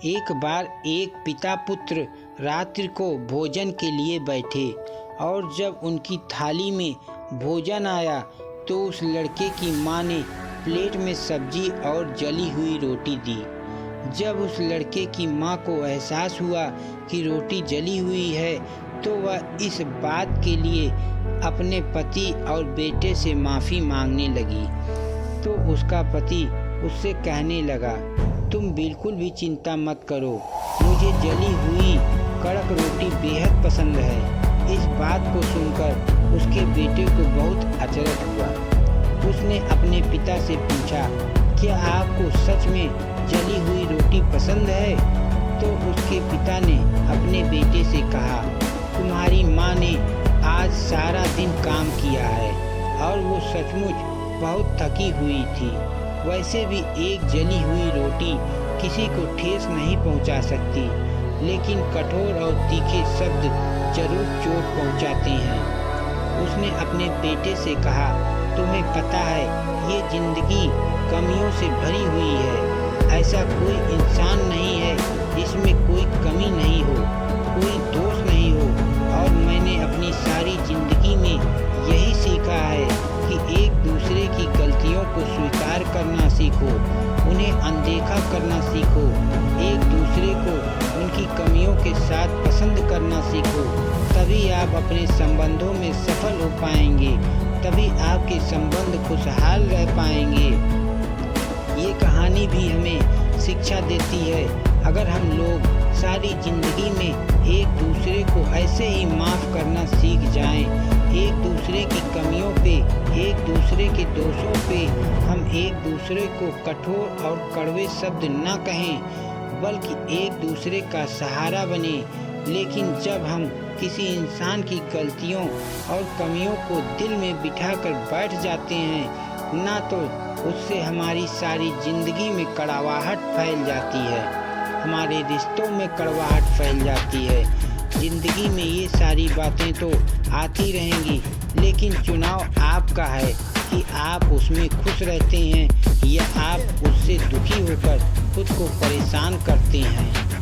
एक बार एक पिता पुत्र रात्रि को भोजन के लिए बैठे और जब उनकी थाली में भोजन आया तो उस लड़के की माँ ने प्लेट में सब्जी और जली हुई रोटी दी। जब उस लड़के की माँ को एहसास हुआ कि रोटी जली हुई है तो वह इस बात के लिए अपने पति और बेटे से माफ़ी मांगने लगी। तो उसका पति उससे कहने लगा, तुम बिल्कुल भी चिंता मत करो, मुझे जली हुई कड़क रोटी बेहद पसंद है। इस बात को सुनकर उसके बेटे को बहुत अचरज हुआ। उसने अपने पिता से पूछा, क्या आपको सच में जली हुई रोटी पसंद है? तो उसके पिता ने अपने बेटे से कहा, तुम्हारी माँ ने आज सारा दिन काम किया है और वो सचमुच बहुत थकी हुई थी। वैसे भी एक जली हुई रोटी किसी को ठेस नहीं पहुंचा सकती, लेकिन कठोर और तीखे शब्द जरूर चोट पहुंचाते हैं। उसने अपने बेटे से कहा, तुम्हें पता है ये जिंदगी कमियों से भरी हुई है। ऐसा कोई इंसान नहीं है जिसमें कोई कमी नहीं हो, कोई दोष नहीं हो। और मैंने अपनी सारी जिंदगी में यही सीखा है कि एक दूसरे की गलतियों को स्वीकार करना सीखो, उन्हें अनदेखा करना सीखो, एक दूसरे को उनकी कमियों के साथ पसंद करना सीखो। तभी आप अपने संबंधों में सफल हो पाएंगे, तभी आपके संबंध खुशहाल रह पाएंगे। ये कहानी भी हमें शिक्षा देती है, अगर हम लोग सारी जिंदगी में एक दूसरे को ऐसे ही माफ़ करना सीख जाएं, एक दूसरे की कमियों पे, एक दूसरे के दोषों पे हम एक दूसरे को कठोर और कड़वे शब्द ना कहें, बल्कि एक दूसरे का सहारा बने। लेकिन जब हम किसी इंसान की गलतियों और कमियों को दिल में बिठाकर बैठ जाते हैं ना, तो उससे हमारी सारी जिंदगी में कड़वाहट फैल जाती है, हमारे रिश्तों में कड़वाहट फैल जाती है। जिंदगी में ये सारी बातें तो आती रहेंगी, लेकिन चुनाव आपका है कि आप उसमें खुश रहते हैं या आप उससे दुखी होकर खुद को परेशान करते हैं।